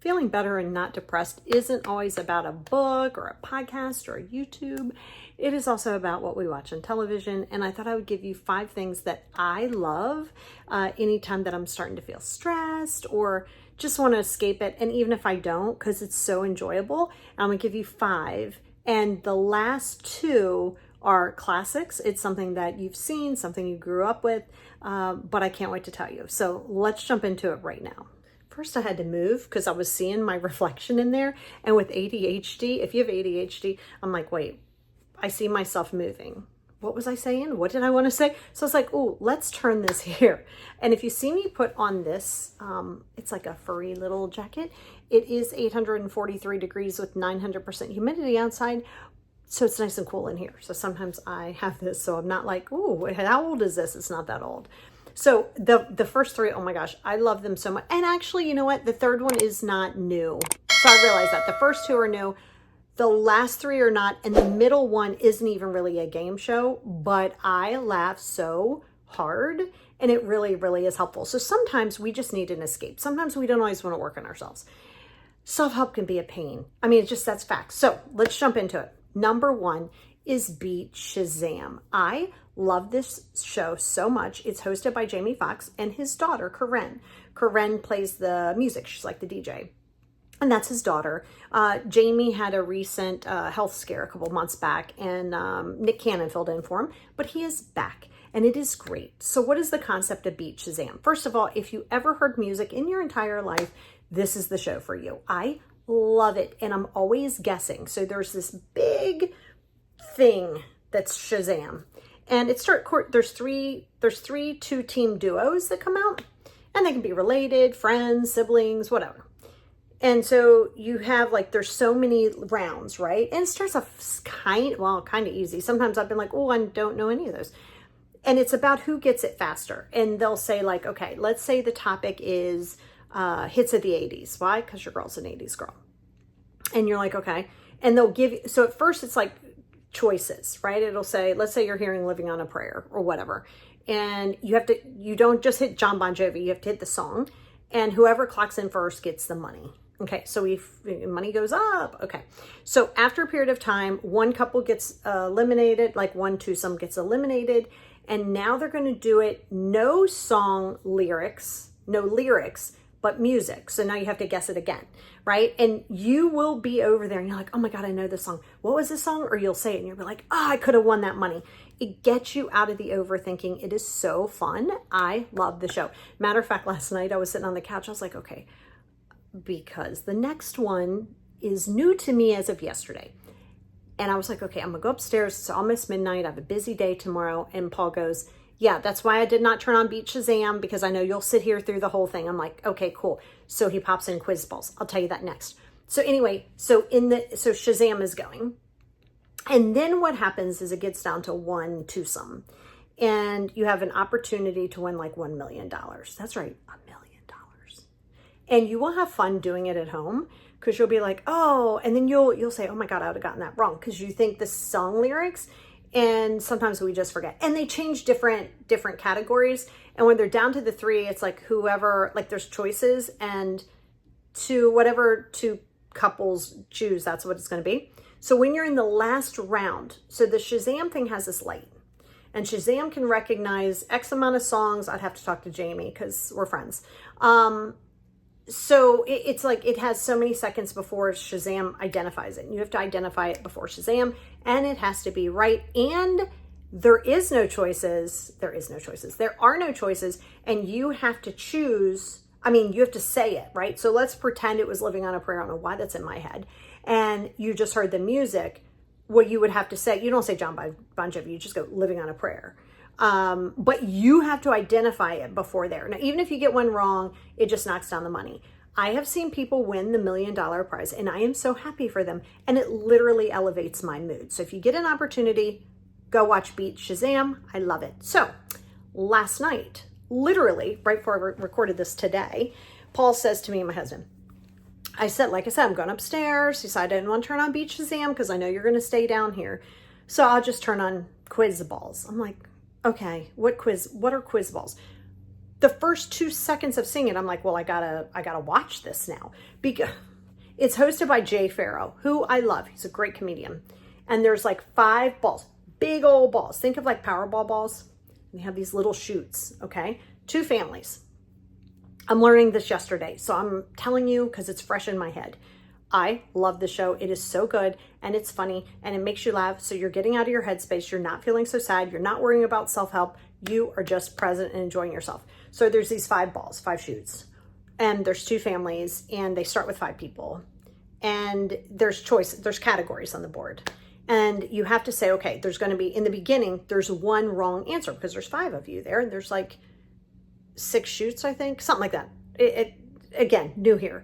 feeling better and not depressed isn't always about a book or a podcast or a YouTube. It is also about what we watch on television. And I thought I would give you 5 things that I love anytime that I'm starting to feel stressed or just want to escape it. And even if I don't, because it's so enjoyable, I'm going to give you 5. And the last 2 are classics. It's something that you've seen, something you grew up with, but I can't wait to tell you. So let's jump into it right now. First, I had to move because I was seeing my reflection in there. And with ADHD, if you have ADHD, I'm like, wait, I see myself moving. What was I saying? What did I want to say? So I was like, oh, let's turn this here. And if you see me put on this, it's like a furry little jacket. It is 843 degrees with 900% humidity outside. So it's nice and cool in here. So sometimes I have this, so I'm not like, oh, how old is this? It's not that old. So the first 3, oh my gosh, I love them so much. And actually, you know what? The third one is not new. So I realized that the first 2 are new. The last 3 are not. And the middle one isn't even really a game show, but I laugh so hard and it really, really is helpful. So sometimes we just need an escape. Sometimes we don't always want to work on ourselves. Self-help can be a pain. I mean, it's just, that's fact. So let's jump into it. Number 1 is Beat Shazam. I love this show so much. It's hosted by Jamie Foxx and his daughter, Corinne. Corinne plays the music. She's like the DJ. And that's his daughter. Jamie had a recent health scare a couple months back, and Nick Cannon filled in for him, but he is back, and it is great. So what is the concept of Beat Shazam? First of all, if you ever heard music in your entire life, this is the show for you. I love it, and I'm always guessing. So there's this big thing that's Shazam, and there's three 2-team duos that come out, and they can be related, friends, siblings, whatever. And so you have like, there's so many rounds, right? And it starts off kind of easy. Sometimes I've been like, oh, I don't know any of those. And it's about who gets it faster. And they'll say like, okay, let's say the topic is hits of the 80s. Why? Because your girl's an 80s girl. And you're like, okay. And they'll give you, so at first it's like choices, right? It'll say, let's say you're hearing Living on a Prayer or whatever. And you don't just hit John Bon Jovi, you have to hit the song. And whoever clocks in first gets the money. Okay, so money goes up. Okay, so after a period of time, one couple gets eliminated, like one twosome gets eliminated, and now they're going to do it no lyrics, but music. So now you have to guess it again, right? And you will be over there and you're like, oh my God, I know this song. What was this song? Or you'll say it and you'll be like, oh, I could have won that money. It gets you out of the overthinking. It is so fun. I love the show. Matter of fact, last night I was sitting on the couch. I was like, okay, because the next one is new to me as of yesterday. And I was like, okay, I'm gonna go upstairs. It's almost midnight. I have a busy day tomorrow. And Paul goes, yeah, that's why I did not turn on Beat Shazam, because I know you'll sit here through the whole thing. I'm like, okay, cool. So he pops in quiz balls. I'll tell you that next. So anyway, so Shazam is going. And then what happens is it gets down to one twosome. And you have an opportunity to win like $1 million. That's right, $1 million. And you will have fun doing it at home, because you'll be like, oh, and then you'll say, oh my God, I would have gotten that wrong, because you think the song lyrics, and sometimes we just forget. And they change different categories. And when they're down to the 3, it's like whoever, like there's choices, and whatever 2 couples choose, that's what it's going to be. So when you're in the last round, so the Shazam thing has this light, and Shazam can recognize X amount of songs. I'd have to talk to Jamie because we're friends. So it's like it has so many seconds before Shazam identifies it. And you have to identify it before Shazam, and it has to be right. And there is no choices. There are no choices, and you have to choose. I mean, you have to say it, right? So let's pretend it was Living on a Prayer. I don't know why that's in my head. And you just heard the music. What you would have to say, you don't say John Bon Jovi, you just go Living on a Prayer. But you have to identify it before there. Now, even if you get one wrong, it just knocks down the money. I have seen people win the $1 million prize, and I am so happy for them. And it literally elevates my mood. So if you get an opportunity, go watch Beat Shazam. I love it. So last night, literally right before I recorded this today, Paul says to me and my husband, like I said, I'm going upstairs. He said, I didn't want to turn on Beat Shazam because I know you're going to stay down here. So I'll just turn on quiz balls. I'm like, okay, what are quiz balls? the first 2 seconds of seeing it, I'm like, well, I gotta watch this now, because it's hosted by Jay Farrow, who I love. He's a great comedian. And there's like 5 balls, big old balls. Think of like Powerball balls. They have these little chutes, okay? 2 families. I'm learning this yesterday, so I'm telling you because it's fresh in my head. I love the show. It is so good, and it's funny, and it makes you laugh. So you're getting out of your headspace. You're not feeling so sad. You're not worrying about self-help. You are just present and enjoying yourself. So there's these 5 balls, 5 chutes, and there's 2 families, and they start with 5 people. And there's categories on the board. And you have to say, okay, there's going to be, in the beginning, there's 1 wrong answer because there's 5 of you there. And there's like 6 chutes, I think, something like that. Again, new here.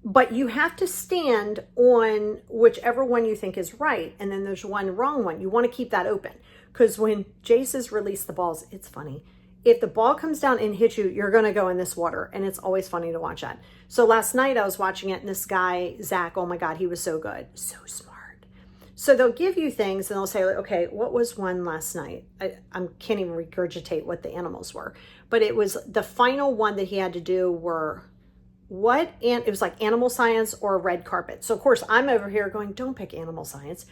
But you have to stand on whichever one you think is right. And then there's 1 wrong one. You want to keep that open. Because when Jace has released the balls, it's funny. If the ball comes down and hits you, you're going to go in this water. And it's always funny to watch that. So last night I was watching it, and this guy, Zach, oh my God, he was so good. So smart. So they'll give you things and they'll say, okay, what was one last night? I can't even regurgitate what the animals were. But it was the final one that he had to do were it was like animal science or red carpet. So of course I'm over here going, don't pick animal science.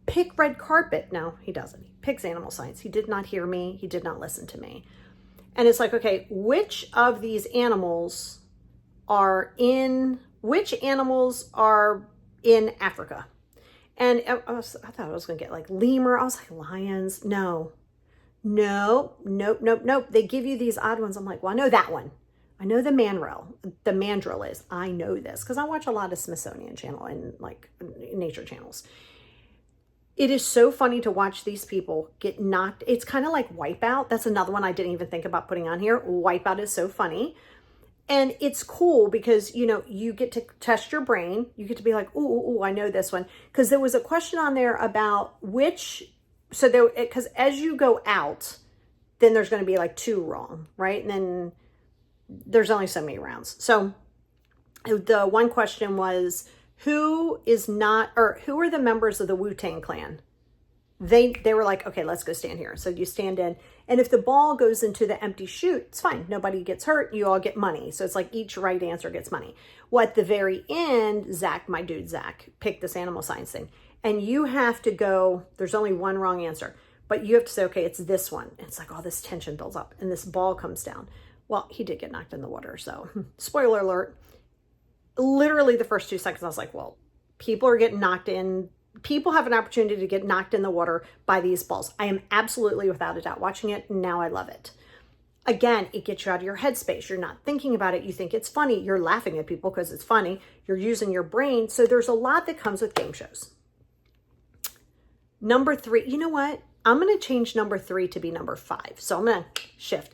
Pick red carpet. No, he doesn't. He picks animal science. He did not hear me. He did not listen to me. And it's like, okay, which animals are in Africa? And I thought I was going to get like lemur. I was like, lions. No. They give you these odd ones. I'm like, well, I know that one. I know the mandrill is. I know this because I watch a lot of Smithsonian Channel and like nature channels. It is so funny to watch these people get knocked. It's kind of like Wipeout. That's another one I didn't even think about putting on here. Wipeout is so funny. And it's cool because, you get to test your brain. You get to be like, ooh, I know this one. Because there was a question on there about because as you go out, then there's going to be like 2 wrong, right? And then there's only so many rounds. So the one question was, who are the members of the Wu-Tang Clan? They were like, okay, let's go stand here. So you stand in, and if the ball goes into the empty chute, it's fine. Nobody gets hurt. You all get money. So it's like each right answer gets money. Well, at the very end, Zach, my dude Zach, picked this animal science thing. And you have to go, there's only 1 wrong answer. But you have to say, okay, it's this one. And it's like all this tension builds up, and this ball comes down. Well, he did get knocked in the water. So spoiler alert. Literally the first 2 seconds, I was like, well, people are getting knocked in. People have an opportunity to get knocked in the water by these balls. I am absolutely, without a doubt, watching it. And now I love it. Again, it gets you out of your headspace. You're not thinking about it. You think it's funny. You're laughing at people because it's funny. You're using your brain. So there's a lot that comes with game shows. Number 3, you know what? I'm going to change number 3 to be number 5. So I'm going to shift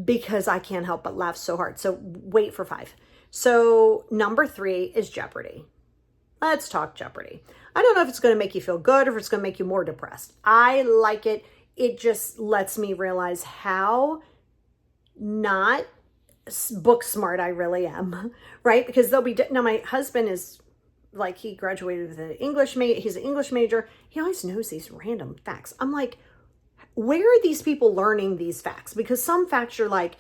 because I can't help but laugh so hard. So wait for 5. So number 3 is Jeopardy. Let's talk Jeopardy. I don't know if it's going to make you feel good or if it's going to make you more depressed. I like it. It just lets me realize how not book smart I really am, right? Because now my husband is like, he graduated with an English major. He's an English major. He always knows these random facts. I'm like, where are these people learning these facts? Because some facts you're like,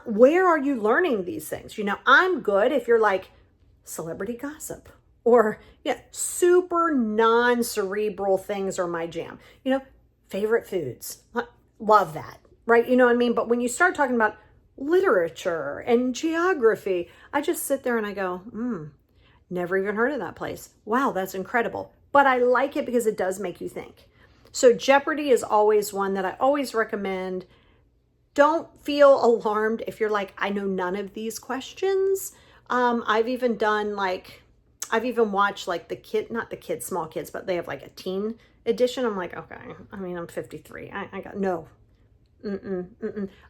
where are you learning these things? I'm good if you're like celebrity gossip or super non-cerebral things are my jam. Favorite foods. Love that, right? You know what I mean? But when you start talking about literature and geography, I just sit there and I go, never even heard of that place. Wow, that's incredible. But I like it because it does make you think. So Jeopardy is always one that I always recommend. Don't feel alarmed if you're like, I know none of these questions. I've even watched like not the kids, small kids, but they have like a teen edition. I'm like, okay, I'm 53. I got no.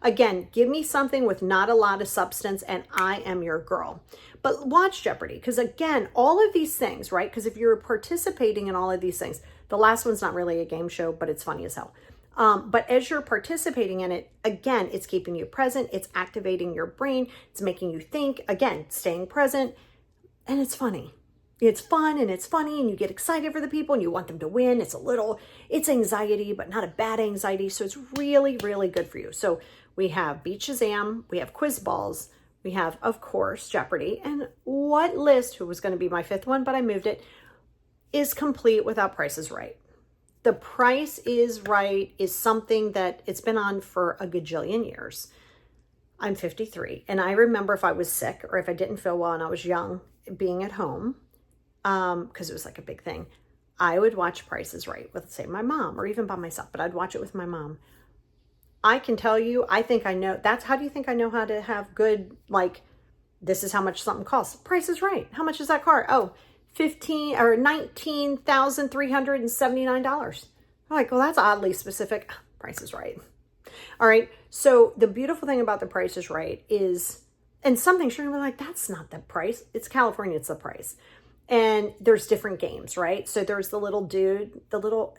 Again, give me something with not a lot of substance and I am your girl. But watch Jeopardy because again, all of these things, right? Because if you're participating in all of these things, the last one's not really a game show, but it's funny as hell. But as you're participating in it, again, it's keeping you present. It's activating your brain. It's making you think, again, staying present. And it's funny. It's fun and it's funny and you get excited for the people and you want them to win. It's anxiety, but not a bad anxiety. So it's really, really good for you. So we have Beat Shazam, we have Quiz Balls, we have, of course, Jeopardy. And what list, who was going to be my fifth one, but I moved it, is complete without Price is Right? The Price is Right is something that it's been on for a gajillion years. I'm 53. And I remember if I was sick or if I didn't feel well and I was young, being at home, because it was like a big thing, I would watch Price is Right with, say, my mom or even by myself, but I'd watch it with my mom. I can tell you, I think I know, how do you think I know how to have good, like, this is how much something costs? Price is Right. How much is that car? Oh, $19,379. I'm like, well, that's oddly specific. Price is Right. All right. So the beautiful thing about the Price is Right is, and something sure you're like, that's not the price. It's California. It's the price. And there's different games, right? So there's the little dude,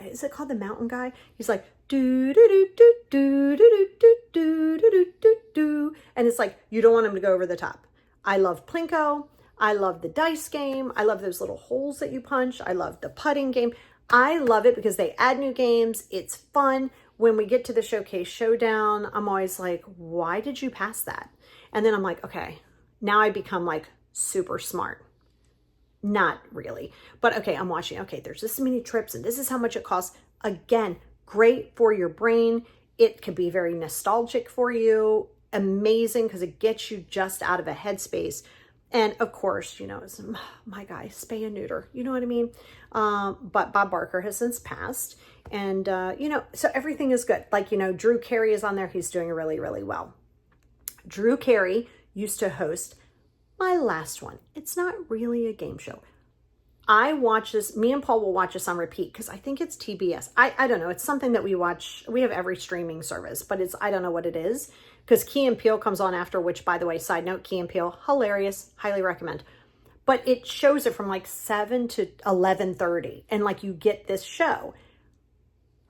is it called the mountain guy? He's like, do, do, do, do, do, do, do, do, do, do, do, do. And it's like, you don't want him to go over the top. I love Plinko. I love the dice game. I love those little holes that you punch. I love the putting game. I love it because they add new games. It's fun. When we get to the Showcase Showdown, I'm always like, why did you pass that? And then I'm like, okay, now I become like super smart. Not really, but okay, I'm watching. Okay, there's this many trips and this is how much it costs. Again, great for your brain. It could be very nostalgic for you. Amazing because it gets you just out of a headspace. And of course, you know, it's my guy, spay and neuter. You know what I mean? But Bob Barker has since passed. And, you know, so everything is good. Like, you know, Drew Carey is on there. He's doing really, really well. Drew Carey used to host my last one. It's not really a game show. I watch this, me and Paul will watch this on repeat because I think it's TBS. I don't know. It's something that we watch. We have every streaming service, but I don't know what it is because Key and Peele comes on after, which, by the way, side note, Key and Peele, hilarious, highly recommend. But it shows it from like 7 to 11:30 and like you get this show.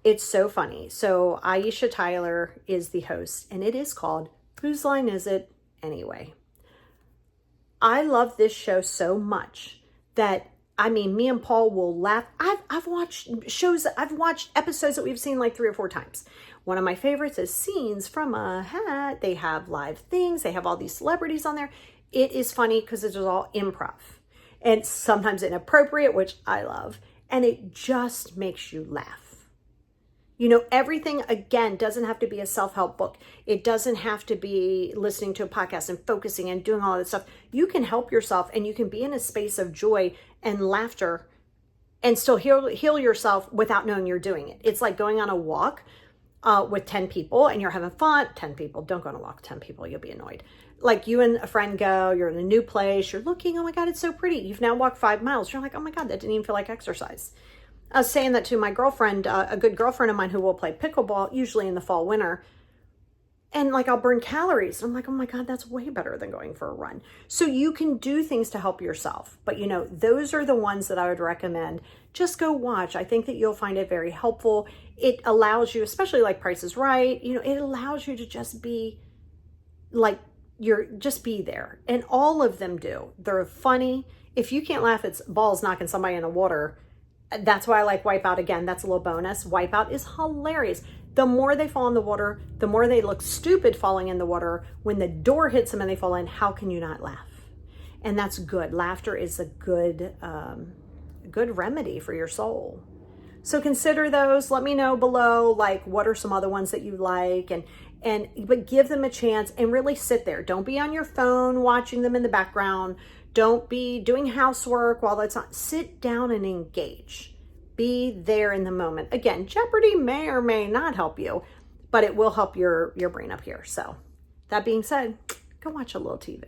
It's so funny. So Aisha Tyler is the host and it is called Whose Line Is It Anyway? I love this show so much that, I mean, me and Paul will laugh. I've watched episodes that we've seen like 3 or 4 times. One of my favorites is Scenes from a Hat. They have live things. They have all these celebrities on there. It is funny because it is all improv and sometimes inappropriate, which I love. And it just makes you laugh. You know, everything, again, doesn't have to be a self-help book. It doesn't have to be listening to a podcast and focusing and doing all that stuff. You can help yourself and you can be in a space of joy and laughter and still heal yourself without knowing you're doing it. It's like going on a walk with 10 people and you're having fun. 10 people, don't go on a walk with 10 people. You'll be annoyed. Like you and a friend go, you're in a new place. You're looking, oh my God, it's so pretty. You've now walked 5 miles. You're like, oh my God, that didn't even feel like exercise. I was saying that to my girlfriend, a good girlfriend of mine who will play pickleball, usually in the fall, winter. And like, I'll burn calories. I'm like, oh my God, that's way better than going for a run. So you can do things to help yourself. But you know, those are the ones that I would recommend. Just go watch. I think that you'll find it very helpful. It allows you, especially like Price is Right, you know, it allows you to just be like, just be there. And all of them do. They're funny. If you can't laugh at balls knocking somebody in the water, that's why I like Wipeout. Again, that's a little bonus. Wipeout is hilarious. The more they fall in the water, the more they look stupid falling in the water. When the door hits them and they fall in, how can you not laugh? And that's good. Laughter is a good remedy for your soul. So consider those. Let me know below, like, what are some other ones that you like, but give them a chance and really sit there. Don't be on your phone watching them in the background. Don't be doing housework while that's on. Sit down and engage. Be there in the moment. Again, Jeopardy may or may not help you, but it will help your brain up here. So that being said, go watch a little TV.